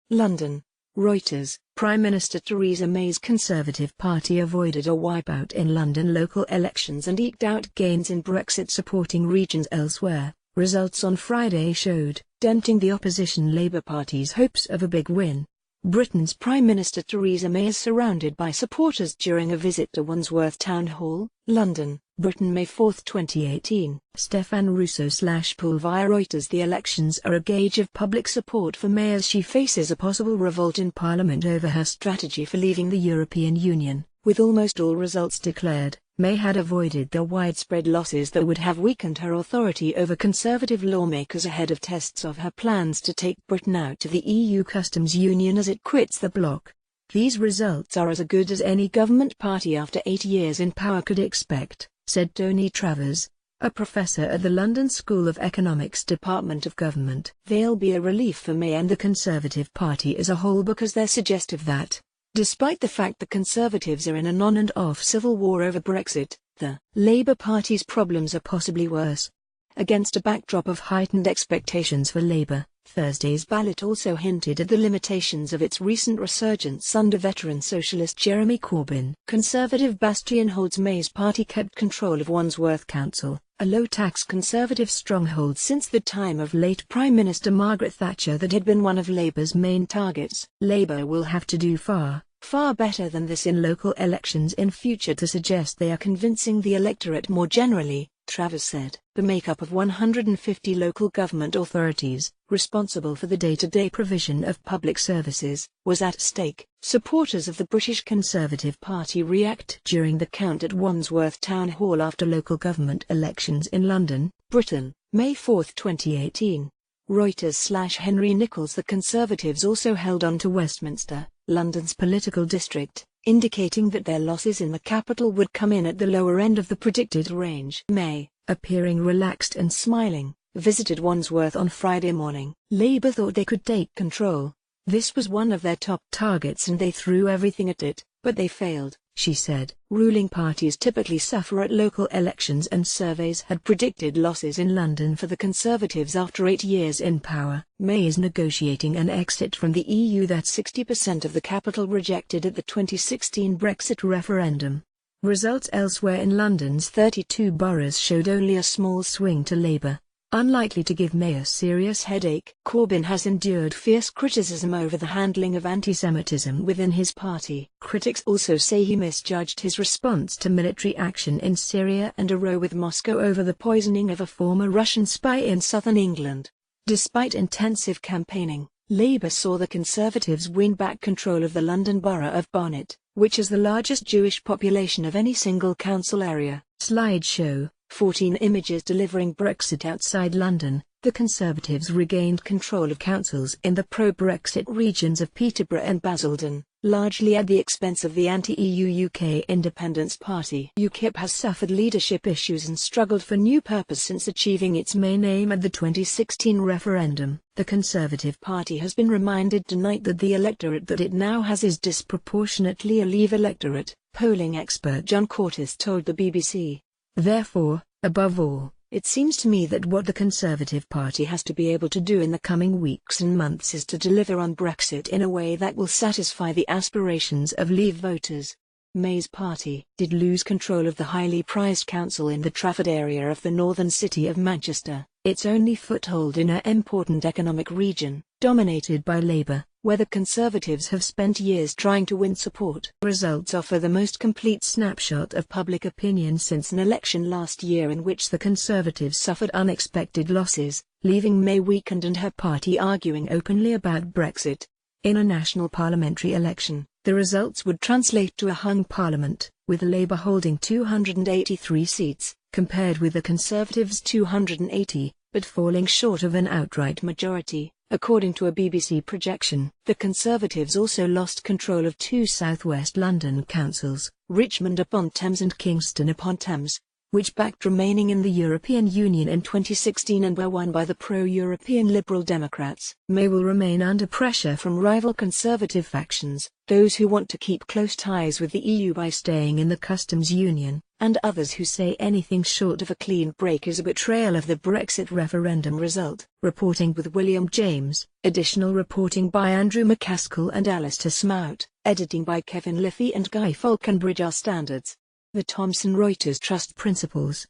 London. Reuters. Prime Minister Theresa May's Conservative Party avoided a wipeout in London local elections and eked out gains in Brexit-supporting regions elsewhere, results on Friday showed, denting the opposition Labour Party's hopes of a big win. Britain's Prime Minister Theresa May is surrounded by supporters during a visit to Wandsworth Town Hall, London, Britain, May 4, 2018. Stefan Russo/Pool via Reuters. The elections are a gauge of public support for May as she faces a possible revolt in Parliament over her strategy for leaving the European Union. With almost all results declared, May had avoided the widespread losses that would have weakened her authority over Conservative lawmakers ahead of tests of her plans to take Britain out of the EU customs union as it quits the bloc. These results are as good as any government party after 8 years in power could expect, said Tony Travers, a professor at the London School of Economics Department of Government. They'll be a relief for May and the Conservative Party as a whole because they're suggestive that, despite the fact the Conservatives are in an on and off civil war over Brexit, the Labour Party's problems are possibly worse. Against a backdrop of heightened expectations for Labour, Thursday's ballot also hinted at the limitations of its recent resurgence under veteran socialist Jeremy Corbyn. Conservative bastion holds May's party kept control of Wandsworth Council, a low-tax Conservative stronghold since the time of late Prime Minister Margaret Thatcher that had been one of Labour's main targets. Labour will have to do far better than this in local elections in future to suggest they are convincing the electorate more generally, Travers said. The makeup of 150 local government authorities, responsible for the day-to-day provision of public services, was at stake. Supporters of the British Conservative Party react during the count at Wandsworth Town Hall after local government elections in London, Britain, May 4, 2018. Reuters/Henry Nichols. The Conservatives also held on to Westminster, London's political district, indicating that their losses in the capital would come in at the lower end of the predicted range. May, appearing relaxed and smiling, visited Wandsworth on Friday morning. Labour thought they could take control. This was one of their top targets and they threw everything at it, but they failed, she said. Ruling parties typically suffer at local elections and surveys had predicted losses in London for the Conservatives after 8 years in power. May is negotiating an exit from the EU that 60% of the capital rejected at the 2016 Brexit referendum. Results elsewhere in London's 32 boroughs showed only a small swing to Labour, unlikely to give May a serious headache. Corbyn has endured fierce criticism over the handling of anti-Semitism within his party. Critics also say he misjudged his response to military action in Syria and a row with Moscow over the poisoning of a former Russian spy in southern England. Despite intensive campaigning, Labour saw the Conservatives win back control of the London borough of Barnet, which is the largest Jewish population of any single council area. Slideshow. 14 images delivering Brexit outside London. The Conservatives regained control of councils in the pro-Brexit regions of Peterborough and Basildon, largely at the expense of the anti-EU UK Independence Party. UKIP has suffered leadership issues and struggled for new purpose since achieving its main aim at the 2016 referendum. The Conservative Party has been reminded tonight that the electorate that it now has is disproportionately a Leave electorate, polling expert John Cortis told the BBC. Therefore, above all, it seems to me that what the Conservative Party has to be able to do in the coming weeks and months is to deliver on Brexit in a way that will satisfy the aspirations of Leave voters. May's party did lose control of the highly prized council in the Trafford area of the northern city of Manchester, its only foothold in an important economic region, dominated by Labour, where the Conservatives have spent years trying to win support. Results offer the most complete snapshot of public opinion since an election last year in which the Conservatives suffered unexpected losses, leaving May weakened and her party arguing openly about Brexit. In a national parliamentary election, the results would translate to a hung parliament, with Labour holding 283 seats, compared with the Conservatives' 280, but falling short of an outright majority. According to a BBC projection, the Conservatives also lost control of 2 southwest London councils, Richmond-upon-Thames and Kingston-upon-Thames. which backed remaining in the European Union in 2016 and were won by the pro-European Liberal Democrats. May will remain under pressure from rival conservative factions, those who want to keep close ties with the EU by staying in the customs union, and others who say anything short of a clean break is a betrayal of the Brexit referendum result. Reporting with William James, additional reporting by Andrew McCaskill and Alistair Smout, editing by Kevin Liffey and Guy Falconbridge. Our standards. The Thomson Reuters Trust Principles.